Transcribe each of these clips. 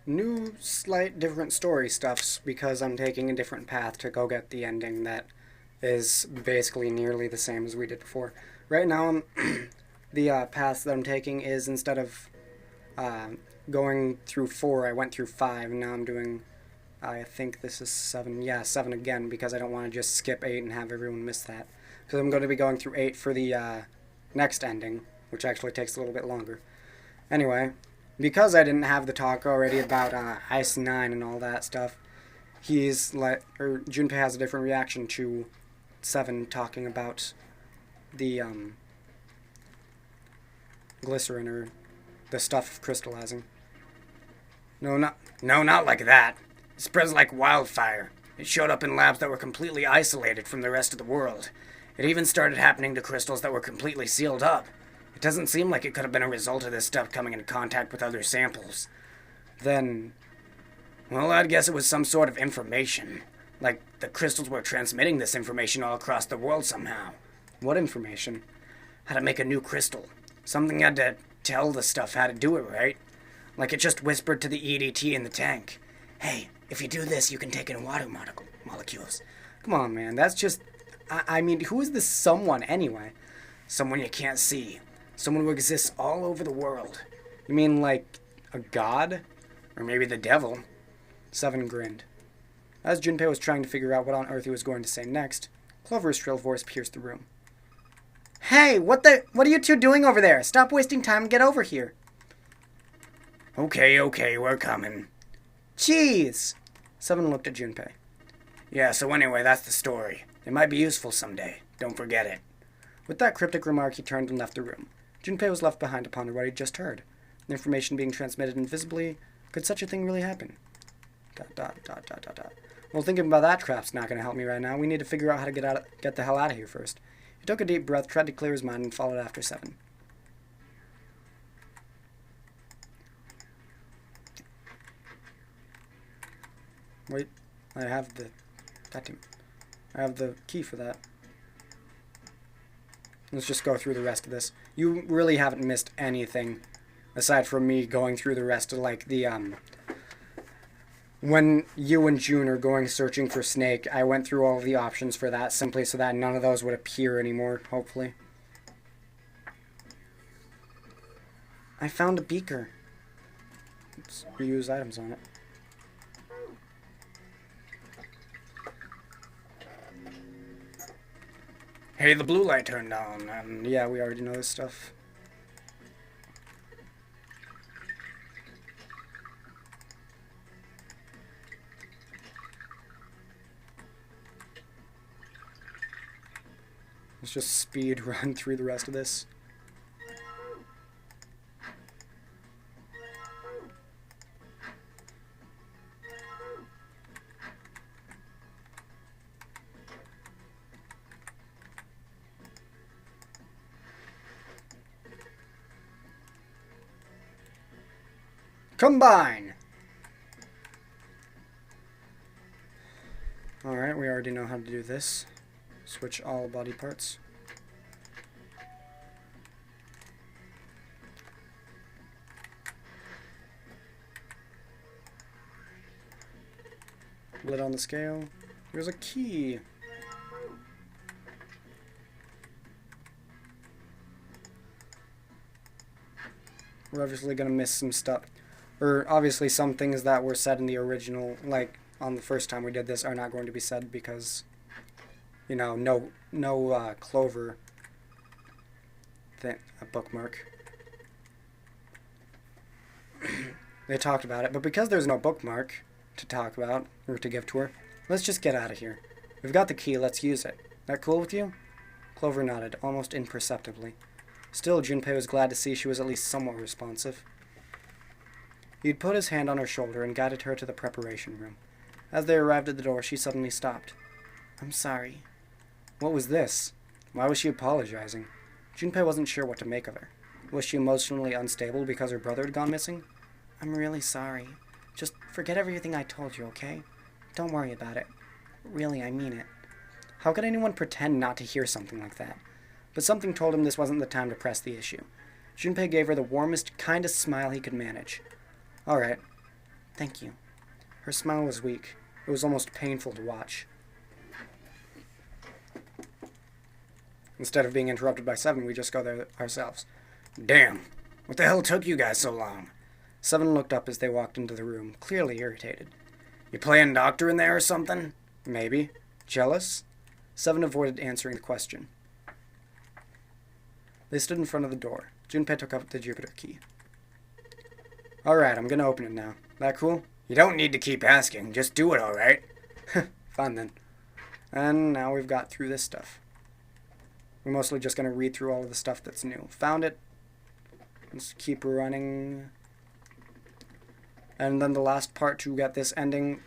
new, slight, different story stuffs because I'm taking a different path to go get the ending that is basically nearly the same as we did before. Right now, the path that I'm taking is instead of going through 4, I went through 5, and now I'm doing, I think this is 7, yeah, 7 again, because I don't want to just skip 8 and have everyone miss that. Because I'm going to be going through 8 for the next ending, which actually takes a little bit longer. Anyway, because I didn't have the talk already about Ice 9 and all that stuff, Junpei has a different reaction to 7 talking about the glycerin or the stuff crystallizing. No, not like that. It spreads like wildfire. It showed up in labs that were completely isolated from the rest of the world. It even started happening to crystals that were completely sealed up. It doesn't seem like it could have been a result of this stuff coming in contact with other samples. Then, well, I'd guess it was some sort of information. Like the crystals were transmitting this information all across the world somehow. What information? How to make a new crystal. Something had to tell the stuff how to do it, right? Like it just whispered to the EDT in the tank. Hey, if you do this, you can take in water molecules. Come on, man, that's just... I mean, who is this someone anyway? Someone you can't see. Someone who exists all over the world. You mean like a god? Or maybe the devil? 7 grinned. As Junpei was trying to figure out what on earth he was going to say next, Clover's shrill voice pierced the room. Hey, what are you two doing over there? Stop wasting time and get over here. Okay, we're coming. Jeez! 7 looked at Junpei. Yeah, so anyway, that's the story. It might be useful someday. Don't forget it. With that cryptic remark, he turned and left the room. Junpei was left behind to ponder what he'd just heard. The information being transmitted invisibly. Could such a thing really happen? ... Well, thinking about that crap's not going to help me right now. We need to figure out how to get the hell out of here first. He took a deep breath, tried to clear his mind, and followed after 7. Wait, I have the key for that. Let's just go through the rest of this. You really haven't missed anything, aside from me going through the rest of, like, the, when you and June are going searching for Snake, I went through all of the options for that, simply so that none of those would appear anymore, hopefully. I found a beaker. Let's reuse items on it. Hey, the blue light turned on, and yeah, we already know this stuff. Let's just speed run through the rest of this. Combine! Alright, we already know how to do this. Switch all body parts. Lid on the scale. There's a key. We're obviously going to miss some stuff. Or obviously some things that were said in the original, like on the first time we did this, are not going to be said because, you know, no Clover a bookmark. They talked about it, but because there's no bookmark to talk about or to give to her, let's just get out of here. We've got the key, let's use it. That cool with you? Clover nodded, almost imperceptibly. Still, Junpei was glad to see she was at least somewhat responsive. He'd put his hand on her shoulder and guided her to the preparation room. As they arrived at the door, she suddenly stopped. I'm sorry. What was this? Why was she apologizing? Junpei wasn't sure what to make of her. Was she emotionally unstable because her brother had gone missing? I'm really sorry. Just forget everything I told you, okay? Don't worry about it. Really, I mean it. How could anyone pretend not to hear something like that? But something told him this wasn't the time to press the issue. Junpei gave her the warmest, kindest smile he could manage. Alright. Thank you. Her smile was weak. It was almost painful to watch. Instead of being interrupted by Seven, we just go there ourselves. Damn. What the hell took you guys so long? Seven looked up as they walked into the room, clearly irritated. You playing doctor in there or something? Maybe. Jealous? Seven avoided answering the question. They stood in front of the door. Junpei took up the Jupiter key. Alright, I'm gonna open it now. That cool? You don't need to keep asking. Just do it, alright? Fine then. And now we've got through this stuff. We're mostly just gonna read through all of the stuff that's new. Found it. Let's keep running. And then the last part to get this ending.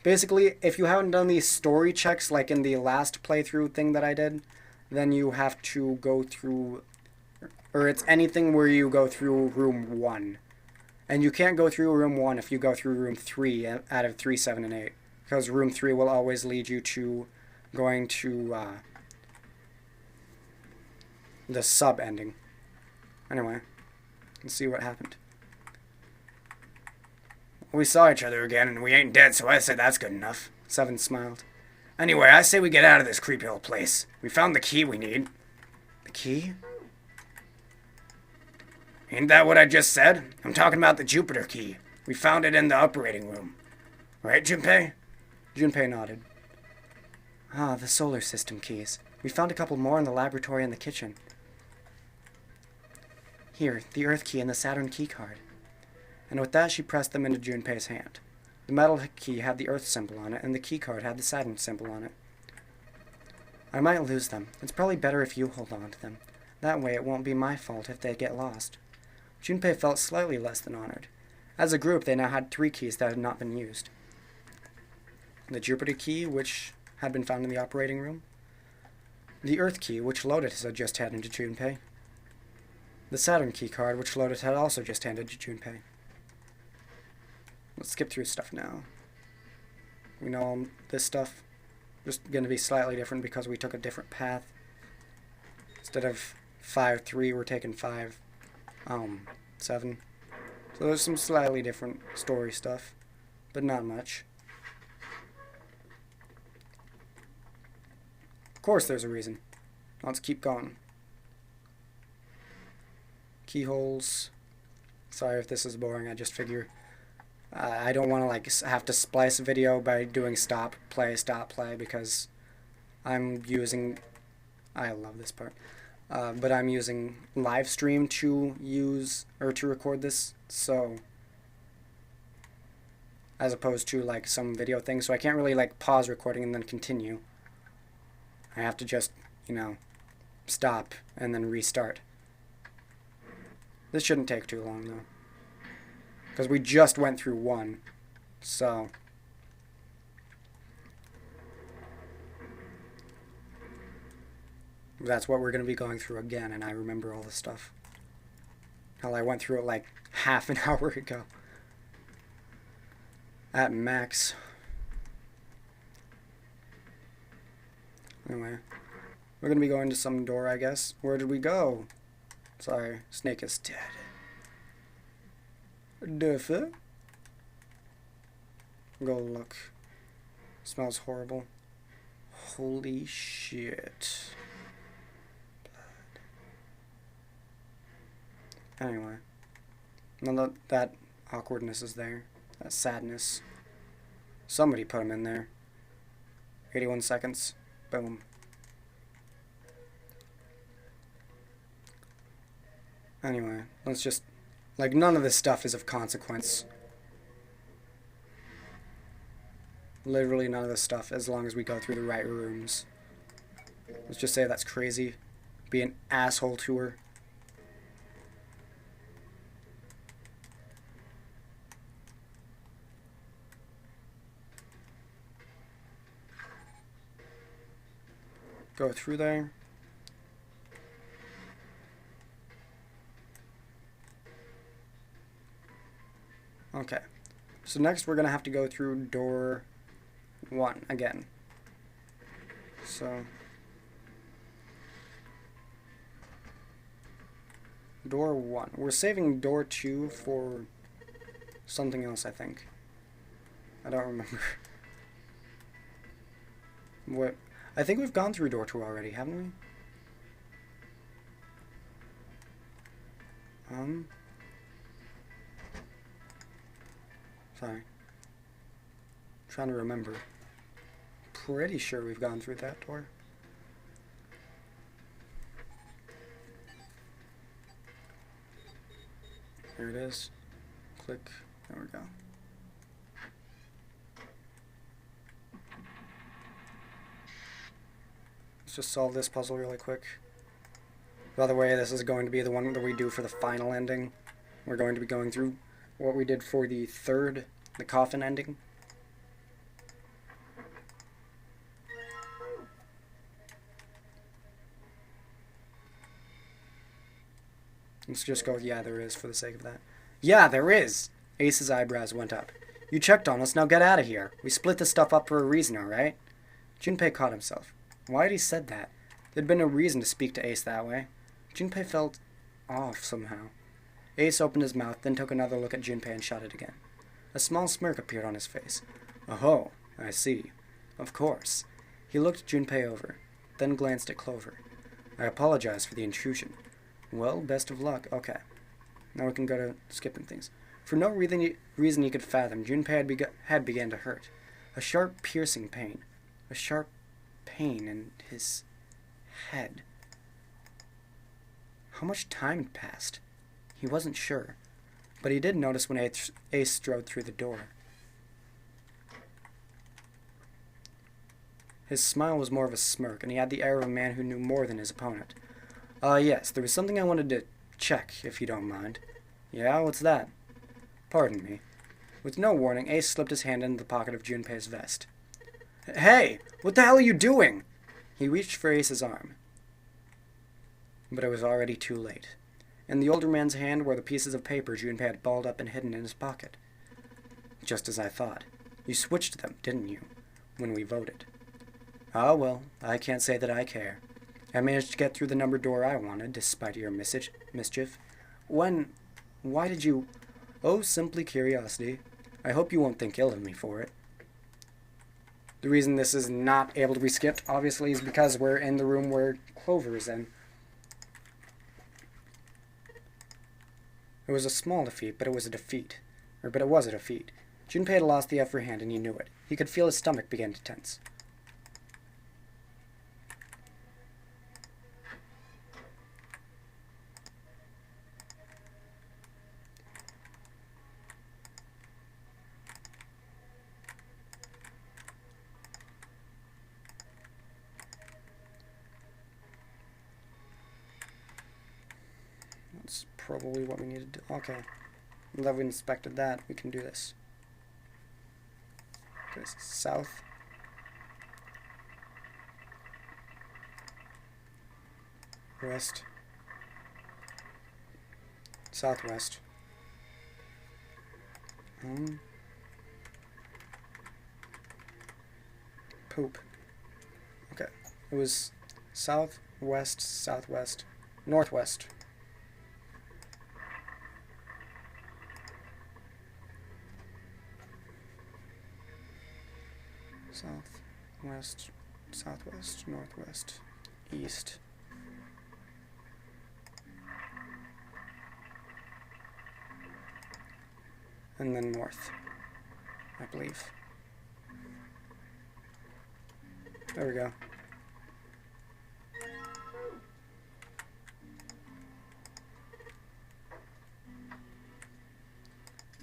Basically, if you haven't done these story checks, like in the last playthrough thing that I did, then you have to go through, or it's anything where you go through room 1. And you can't go through room 1 if you go through room 3 out of 3, 7, and 8. Because room 3 will always lead you to going to the sub-ending. Anyway, let's see what happened. We saw each other again, and we ain't dead, so I say that's good enough. Seven smiled. Anyway, I say we get out of this creepy old place. We found the key we need. The key? Ain't that what I just said? I'm talking about the Jupiter key. We found it in the operating room. Right, Junpei? Junpei nodded. Ah, the solar system keys. We found a couple more in the laboratory and the kitchen. Here, the Earth key and the Saturn key card. And with that, she pressed them into Junpei's hand. The metal key had the Earth symbol on it, and the key card had the Saturn symbol on it. I might lose them. It's probably better if you hold on to them. That way it won't be my fault if they get lost. Junpei felt slightly less than honored. As a group, they now had 3 keys that had not been used. The Jupiter key, which had been found in the operating room. The Earth key, which Lotus had just handed to Junpei. The Saturn key card, which Lotus had also just handed to Junpei. Let's skip through stuff now. We know all this stuff. Just going to be slightly different because we took a different path. Instead of 5-3, we're taking 5-7. So there's some slightly different story stuff, but not much. Of course there's a reason. Let's keep going. Keyholes. Sorry if this is boring, I just figure I don't want to like have to splice a video by doing stop, play, because I'm using, I love this part, but I'm using live stream to use, or to record this, so, as opposed to like some video thing, so I can't really like pause recording and then continue. I have to just, you know, stop and then restart. This shouldn't take too long though, because we just went through 1, so that's what we're going to be going through again, and I remember all the stuff. Hell, I went through it like half an hour ago. At max. Anyway, we're going to be going to some door, I guess. Where did we go? Sorry, Snake is dead. Differ. Go look. Smells horrible. Holy shit. Blood. Anyway. None of that awkwardness is there. That sadness. Somebody put him in there. 81 seconds. Boom. Anyway, let's just... like, none of this stuff is of consequence. Literally none of this stuff, as long as we go through the right rooms. Let's just say that's crazy. Be an asshole to her. Go through there. Okay, so next we're going to have to go through door 1 again. So, door 1. We're saving door 2 for something else, I think. I don't remember. What? I think we've gone through door 2 already, haven't we? Sorry. Trying to remember. Pretty sure we've gone through that door. Here it is. Click. There we go. Let's just solve this puzzle really quick. By the way, this is going to be the one that we do for the final ending. We're going to be going through what we did for the coffin ending. Let's just go, yeah, there is, for the sake of that. Yeah, there is! Ace's eyebrows went up. You checked on us, now get out of here. We split this stuff up for a reason, alright? Junpei caught himself. Why had he said that? There'd been no reason to speak to Ace that way. Junpei felt off somehow. Ace opened his mouth, then took another look at Junpei and shut it again. A small smirk appeared on his face. Oh, I see. Of course. He looked Junpei over, then glanced at Clover. I apologize for the intrusion. Well, best of luck. Okay. Now we can go to skipping things. For no reason he could fathom, Junpei had began to hurt. A sharp, piercing pain. A sharp pain in his head. How much time had passed? He wasn't sure, but he did notice when Ace strode through the door. His smile was more of a smirk, and he had the air of a man who knew more than his opponent. Yes, there was something I wanted to check, if you don't mind. Yeah, what's that? Pardon me. With no warning, Ace slipped his hand into the pocket of Junpei's vest. Hey! What the hell are you doing? He reached for Ace's arm. But it was already too late. In the older man's hand were the pieces of paper Junpei had balled up and hidden in his pocket. Just as I thought. You switched them, didn't you? When we voted. Ah, well, I can't say that I care. I managed to get through the numbered door I wanted, despite your mischief. Why did you... Oh, simply curiosity. I hope you won't think ill of me for it. The reason this is not able to be skipped, obviously, is because we're in the room where Clover is in. It was a small defeat, but it was a defeat. But it was a defeat. Junpei had lost the upper hand, and he knew it. He could feel his stomach begin to tense. That's probably what we need to do. Okay. Now that we inspected that, we can do this. Okay, south. West. Southwest. Poop. Okay. It was south, west, southwest, northwest. South, west, southwest, northwest, east. And then north, I believe. There we go.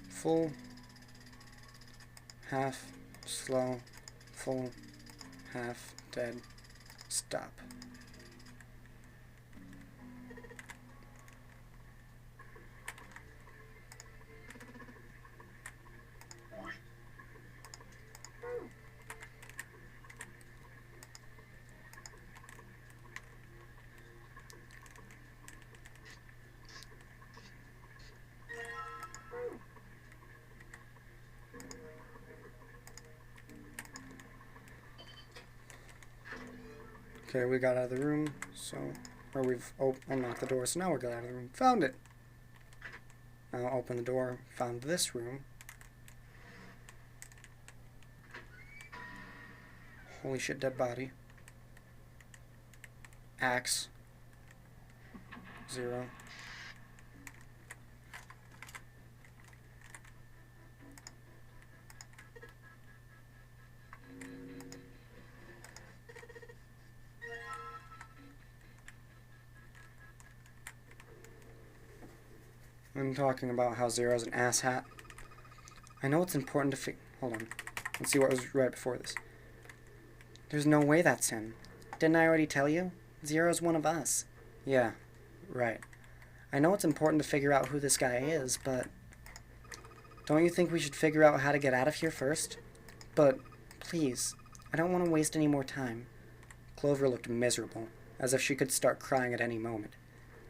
Full, half, slow, full, half, dead, stop. Okay, we got out of the room, or we've unlocked the door, so now we got out of the room. Found it! Now open the door, found this room. Holy shit, dead body. Axe. 0. I'm talking about how 0's an asshat. I know it's important to hold on. Let's see what was right before this. There's no way that's him. Didn't I already tell you? 0's one of us. Yeah, right. I know it's important to figure out who this guy is, but don't you think we should figure out how to get out of here first? But, please, I don't want to waste any more time. Clover looked miserable, as if she could start crying at any moment.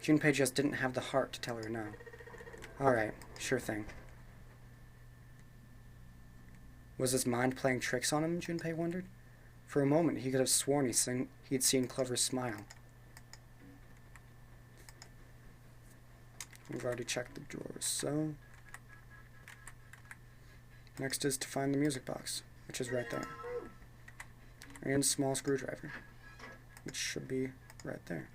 Junpei just didn't have the heart to tell her no. Alright, sure thing. Was his mind playing tricks on him, Junpei wondered? For a moment, he could have sworn he'd seen Clover's smile. We've already checked the drawers, so... Next is to find the music box, which is right there. And small screwdriver, which should be right there.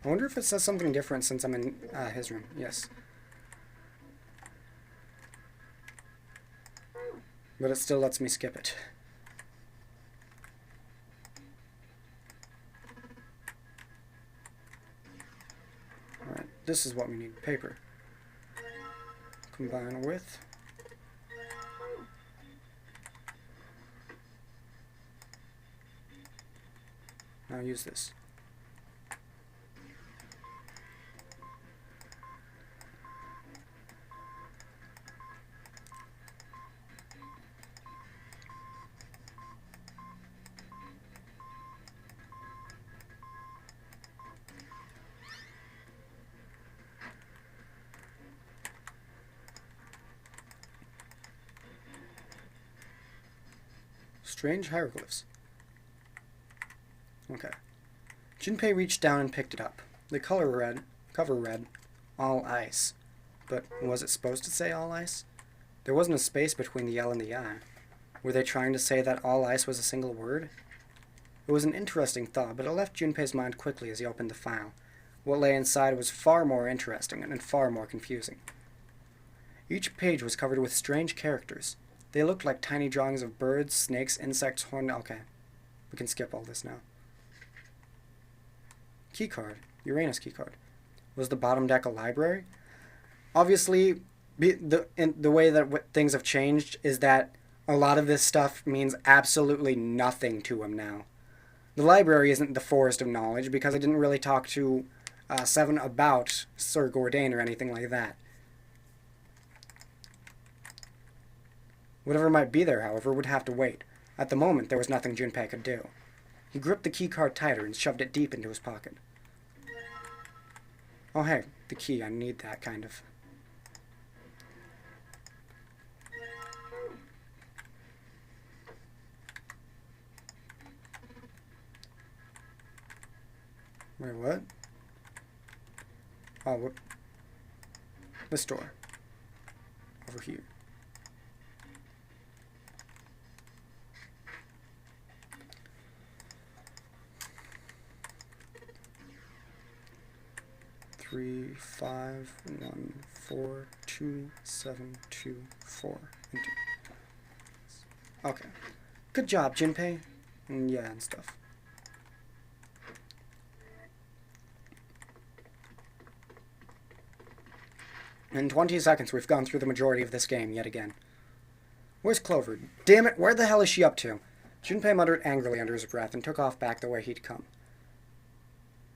I wonder if it says something different since I'm in his room. Yes. But it still lets me skip it. Alright, this is what we need. Paper. Combine with... Now use this. Strange hieroglyphs. Okay. Junpei reached down and picked it up. The cover read, all ice. But was it supposed to say all ice? There wasn't a space between the L and the I. Were they trying to say that all ice was a single word? It was an interesting thought, but it left Junpei's mind quickly as he opened the file. What lay inside was far more interesting and far more confusing. Each page was covered with strange characters. They looked like tiny drawings of birds, snakes, insects, horn... Okay. We can skip all this now. Keycard. Uranus keycard. Was the bottom deck a library? Obviously, the way that things have changed is that a lot of this stuff means absolutely nothing to him now. The library isn't the forest of knowledge because I didn't really talk to Seven about Sir Gordain or anything like that. Whatever might be there, however, would have to wait. At the moment, there was nothing Junpei could do. He gripped the keycard tighter and shoved it deep into his pocket. Oh hey, the key, I need that, kind of. Wait, what? Oh, what? This door. Over here. Three, 5, 1, 4, 2, 7, 2, 4. Enter. Okay. Good job, Junpei. Yeah, and stuff. In 20 seconds, we've gone through the majority of this game yet again. Where's Clover? Damn it, where the hell is she up to? Junpei muttered angrily under his breath and took off back the way he'd come.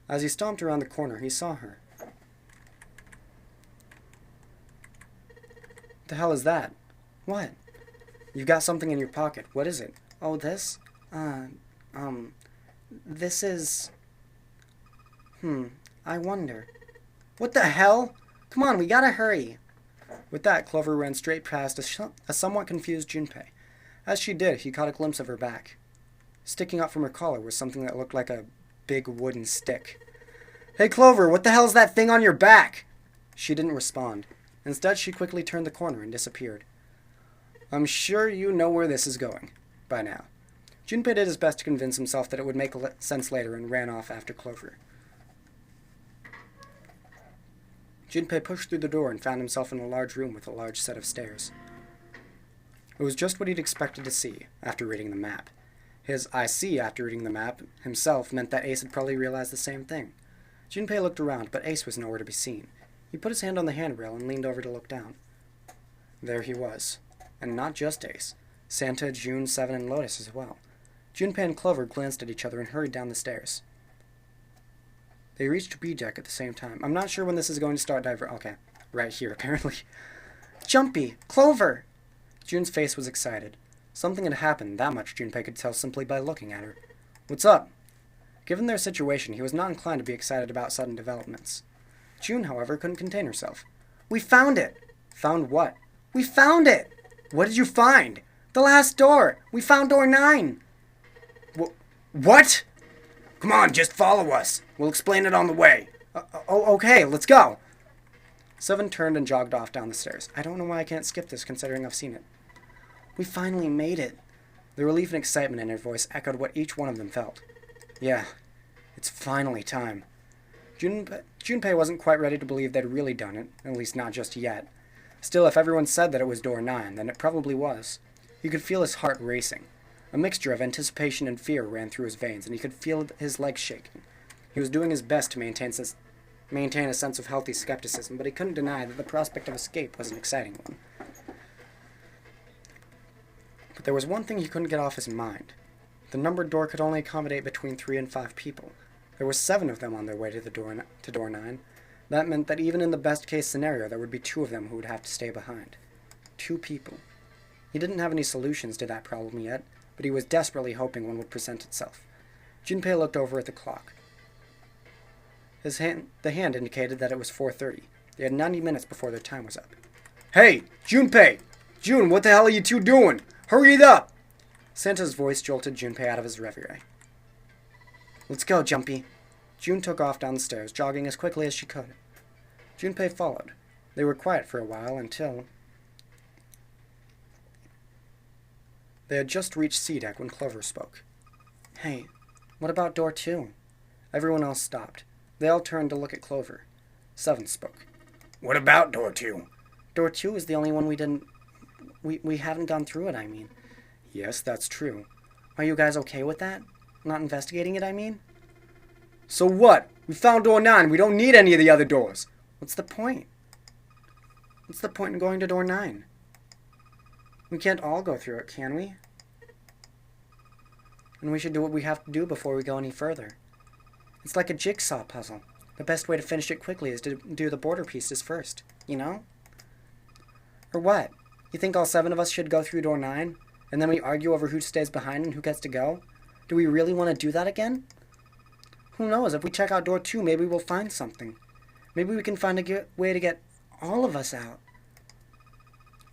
As he stomped around the corner, he saw her. The hell is that? What? You've got something in your pocket. What is it? Oh, this? This is... I wonder. What the hell? Come on, we gotta hurry. With that, Clover ran straight past a somewhat confused Junpei. As she did, he caught a glimpse of her back. Sticking out from her collar was something that looked like a big wooden stick. "Hey, Clover, what the hell's that thing on your back?" She didn't respond. Instead, she quickly turned the corner and disappeared. "I'm sure you know where this is going by now." Junpei did his best to convince himself that it would make sense later and ran off after Clover. Junpei pushed through the door and found himself in a large room with a large set of stairs. It was just what he'd expected to see after reading the map. His "I see" after reading the map himself meant that Ace had probably realized the same thing. Junpei looked around, but Ace was nowhere to be seen. He put his hand on the handrail and leaned over to look down. There he was. And not just Ace. Santa, June, Seven, and Lotus as well. Junpei and Clover glanced at each other and hurried down the stairs. They reached B deck at the same time. I'm not sure when this is going to start Okay, right here, apparently. "Jumpy! Clover!" June's face was excited. Something had happened, that much Junpei could tell simply by looking at her. "What's up?" Given their situation, he was not inclined to be excited about sudden developments. June, however, couldn't contain herself. "We found it!" "Found what?" "We found it!" "What did you find?" "The last door! We found door 9! What? Come on, just follow us. We'll explain it on the way. Okay, let's go. Seven turned and jogged off down the stairs. I don't know why I can't skip this, considering I've seen it. "We finally made it." The relief and excitement in her voice echoed what each one of them felt. "Yeah, it's finally time." Junpei wasn't quite ready to believe they'd really done it, at least not just yet. Still, if everyone said that it was door 9, then it probably was. He could feel his heart racing. A mixture of anticipation and fear ran through his veins, and he could feel his legs shaking. He was doing his best to maintain a sense of healthy skepticism, but he couldn't deny that the prospect of escape was an exciting one. But there was one thing he couldn't get off his mind. The numbered door could only accommodate between 3 and 5 people. There were 7 of them on their way to door 9. That meant that even in the best-case scenario, there would be 2 of them who would have to stay behind. 2 people. He didn't have any solutions to that problem yet, but he was desperately hoping one would present itself. Junpei looked over at the clock. The hand indicated that it was 4:30. They had 90 minutes before their time was up. "Hey, Junpei! June, what the hell are you two doing? Hurry it up!" Santa's voice jolted Junpei out of his reverie. "Let's go, Jumpy." June took off down the stairs, jogging as quickly as she could. Junpei followed. They were quiet for a while until they had just reached C deck when Clover spoke. "Hey, what about door 2? Everyone else stopped. They all turned to look at Clover. Seven spoke. "What about door 2? "Door 2 is the only one we didn't... We haven't gone through it, I mean." "Yes, that's true." "Are you guys okay with that? Not investigating it, I mean?" "So what? We found door 9. We don't need any of the other doors." "What's the point? What's the point in going to door 9? We can't all go through it, can we? And we should do what we have to do before we go any further. It's like a jigsaw puzzle. The best way to finish it quickly is to do the border pieces first, you know? Or what? You think all 7 of us should go through door 9, and then we argue over who stays behind and who gets to go? Do we really want to do that again? Who knows, if we check out door 2, maybe we'll find something. Maybe we can find a way to get all of us out.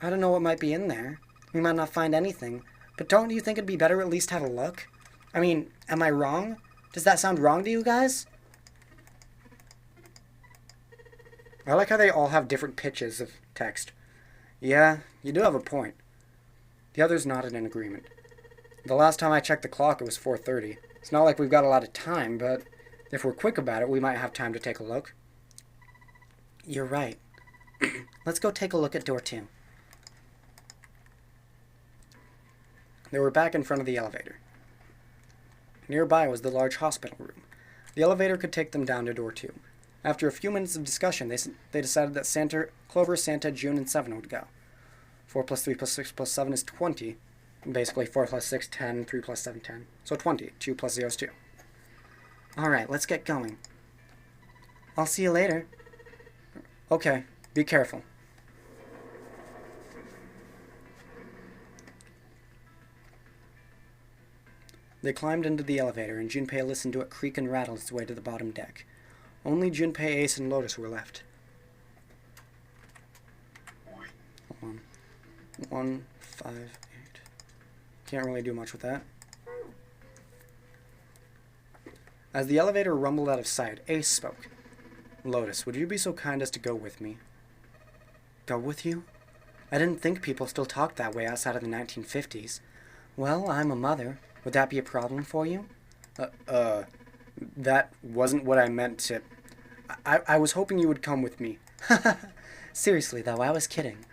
I don't know what might be in there. We might not find anything, but don't you think it'd be better at least have a look? I mean, am I wrong? Does that sound wrong to you guys? I like how they all have different pitches of text. Yeah, you do have a point. The others nodded in agreement. The last time I checked the clock, it was 4:30. It's not like we've got a lot of time, but if we're quick about it, we might have time to take a look. You're right. Let's go take a look at door 2. They were back in front of the elevator. Nearby was the large hospital room. The elevator could take them down to door 2. After a few minutes of discussion, they decided that Clover, Santa, June, and 7 would go. 4 plus 3 plus 6 plus 7 is 20. Basically, 4 plus 6, 10, 3 plus 7, 10. So 20. 2 plus 0 is 2. Alright, let's get going. I'll see you later. Okay, be careful. They climbed into the elevator, and Junpei listened to it creak and rattle its way to the bottom deck. Only Junpei, Ace, and Lotus were left. Hold on. 1, 5, 8. Can't really do much with that. As the elevator rumbled out of sight, Ace spoke. Lotus, would you be so kind as to go with me? Go with you? I didn't think people still talked that way outside of the 1950s. Well, I'm a mother. Would that be a problem for you? That wasn't what I meant to... I was hoping you would come with me. Seriously, though, I was kidding.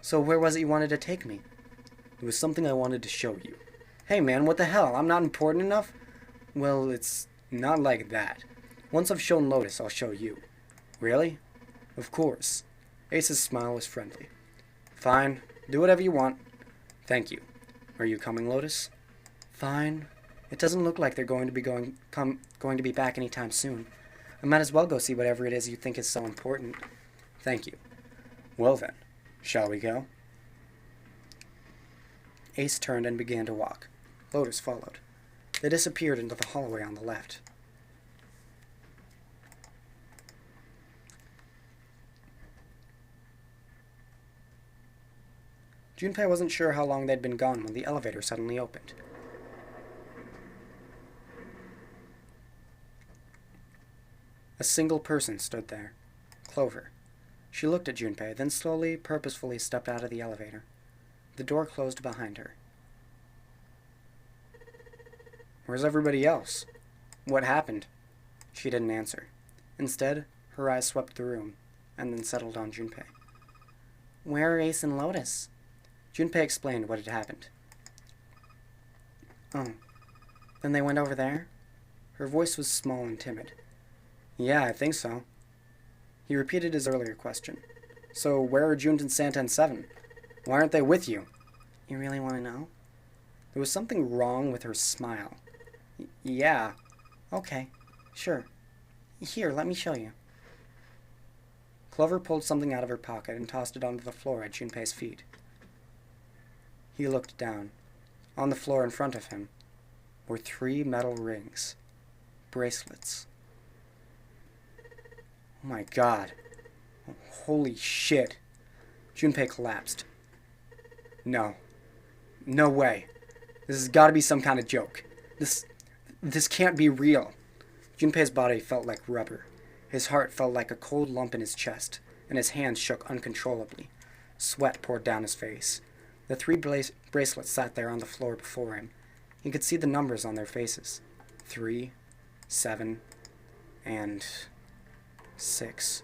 So where was it you wanted to take me? It was something I wanted to show you. Hey, man, what the hell? I'm not important enough? Well, it's not like that. Once I've shown Lotus, I'll show you. Really? Of course. Ace's smile was friendly. Fine. Do whatever you want. Thank you. Are you coming, Lotus? Fine. It doesn't look like they're going to be back anytime soon. I might as well go see whatever it is you think is so important. Thank you. Well then, shall we go? Ace turned and began to walk. Lotus followed. They disappeared into the hallway on the left. Junpei wasn't sure how long they'd been gone when the elevator suddenly opened. A single person stood there. Clover. She looked at Junpei, then slowly, purposefully stepped out of the elevator. The door closed behind her. Where's everybody else? What happened? She didn't answer. Instead, her eyes swept the room, and then settled on Junpei. Where are Ace and Lotus? Junpei explained what had happened. Oh, then they went over there? Her voice was small and timid. Yeah, I think so. He repeated his earlier question. So where are June and Santa and Seven? Why aren't they with you? You really want to know? There was something wrong with her smile. Yeah. Okay, sure. Here, let me show you. Clover pulled something out of her pocket and tossed it onto the floor at Junpei's feet. He looked down. On the floor in front of him were 3 metal rings. Bracelets. Oh my god. Holy shit. Junpei collapsed. No. No way. This has got to be some kind of joke. This can't be real. Junpei's body felt like rubber. His heart felt like a cold lump in his chest, and his hands shook uncontrollably. Sweat poured down his face. The 3 bracelets sat there on the floor before him. He could see the numbers on their faces. 3, 7, and 6.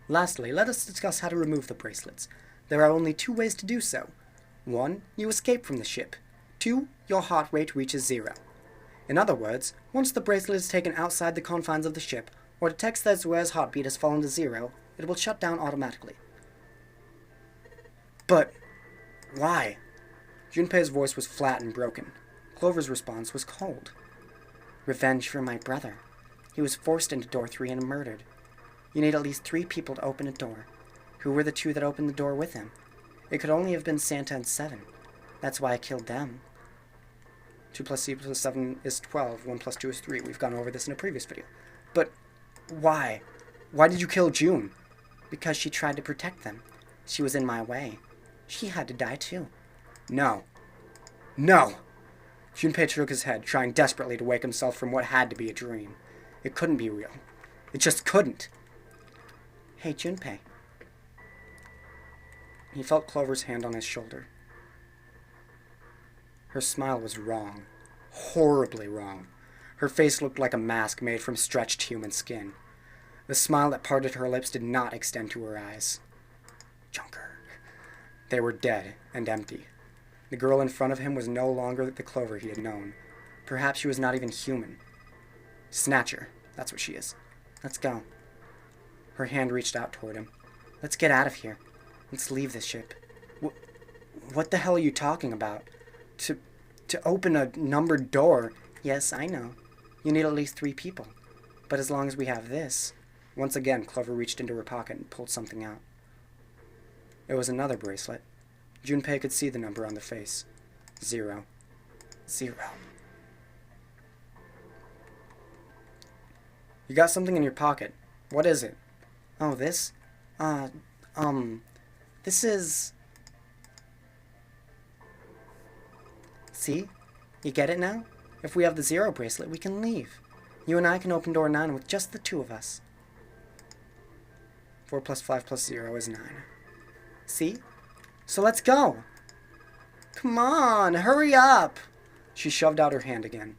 Lastly, let us discuss how to remove the bracelets. There are only 2 ways to do so. 1, you escape from the ship. 2, your heart rate reaches 0. In other words, once the bracelet is taken outside the confines of the ship, or detects that Zue's heartbeat has fallen to 0, it will shut down automatically. But why? Junpei's voice was flat and broken. Clover's response was cold. Revenge for my brother. He was forced into door 3 and murdered. You need at least 3 people to open a door. Who were the 2 that opened the door with him? It could only have been Santa and Seven. That's why I killed them. 2 plus 6 plus 7 is 12. 1 plus 2 is 3. We've gone over this in a previous video. But why? Why did you kill June? Because she tried to protect them. She was in my way. She had to die too. No. No! Junpei shook his head, trying desperately to wake himself from what had to be a dream. It couldn't be real. It just couldn't. Hey, Junpei. He felt Clover's hand on his shoulder. Her smile was wrong. Horribly wrong. Her face looked like a mask made from stretched human skin. The smile that parted her lips did not extend to her eyes. Junker. They were dead and empty. The girl in front of him was no longer the Clover he had known. Perhaps she was not even human. Snatcher. That's what she is. Let's go. Her hand reached out toward him. Let's get out of here. Let's leave this ship. What the hell are you talking about? To open a numbered door. Yes, I know. You need at least 3 people. But as long as we have this... Once again, Clover reached into her pocket and pulled something out. It was another bracelet. Junpei could see the number on the face. 0. 0. You got something in your pocket. What is it? Oh, this? This is... See? You get it now? If we have the 0 bracelet, we can leave. You and I can open door 9 with just the two of us. 4 plus 5 plus 0 is 9. See? So let's go. Come on, hurry up. She shoved out her hand again.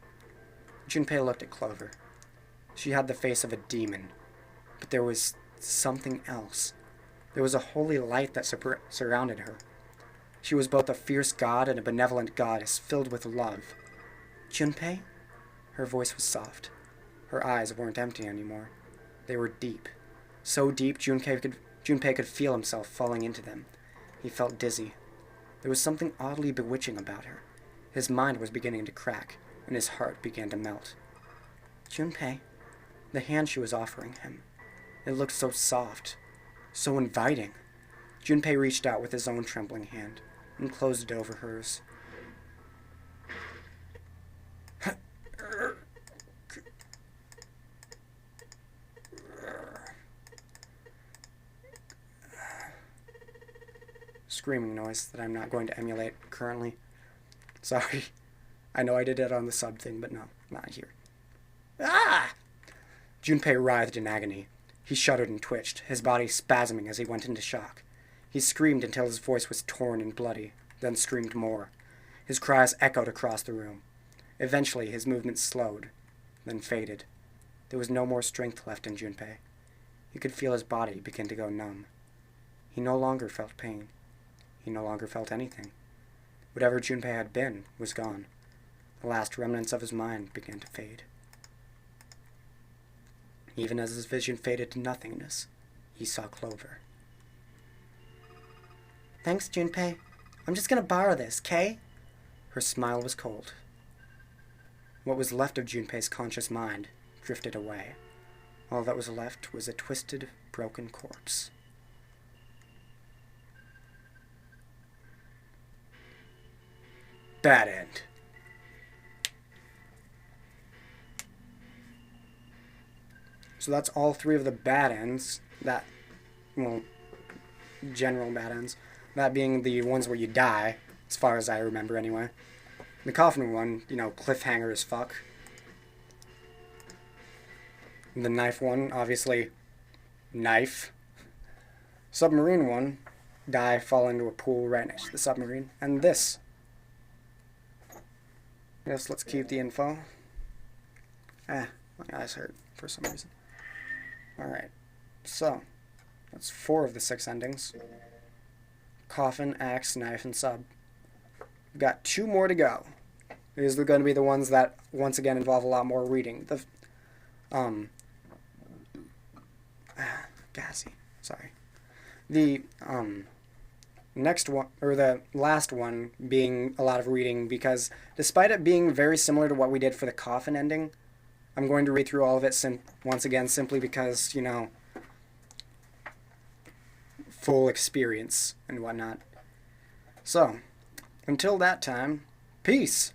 Junpei looked at Clover. She had the face of a demon, but there was something else. There was a holy light that surrounded her. She was both a fierce god and a benevolent goddess filled with love. Junpei? Her voice was soft. Her eyes weren't empty anymore. They were deep. So deep Junpei could feel himself falling into them. He felt dizzy. There was something oddly bewitching about her. His mind was beginning to crack, and his heart began to melt. Junpei, the hand she was offering him. It looked so soft, so inviting. Junpei reached out with his own trembling hand and closed it over hers. Screaming noise that I'm not going to emulate currently. Sorry. I know I did it on the sub thing, but no, not here. Ah! Junpei writhed in agony. He shuddered and twitched, his body spasming as he went into shock. He screamed until his voice was torn and bloody, then screamed more. His cries echoed across the room. Eventually, his movements slowed, then faded. There was no more strength left in Junpei. He could feel his body begin to go numb. He no longer felt pain. He no longer felt anything. Whatever Junpei had been was gone. The last remnants of his mind began to fade. Even as his vision faded to nothingness, he saw Clover. Thanks, Junpei. I'm just gonna borrow this, 'kay? Her smile was cold. What was left of Junpei's conscious mind drifted away. All that was left was a twisted, broken corpse. Bad end. So that's all 3 of the bad ends. General bad ends. That being the ones where you die, as far as I remember anyway. The coffin one, cliffhanger as fuck. The knife one, obviously, knife. Submarine one, die, fall into a pool right next to the submarine. And this. Yes, let's keep the info. My eyes hurt for some reason. Alright, so, that's 4 of the 6 endings. Coffin, axe, knife, and sub. We've got 2 more to go. These are going to be the ones that, once again, involve a lot more reading. Gassy. Sorry. The, next one, or the last one, being a lot of reading, because despite it being very similar to what we did for the coffin ending, I'm going to read through all of it once again, simply because, full experience and whatnot. So, until that time, peace!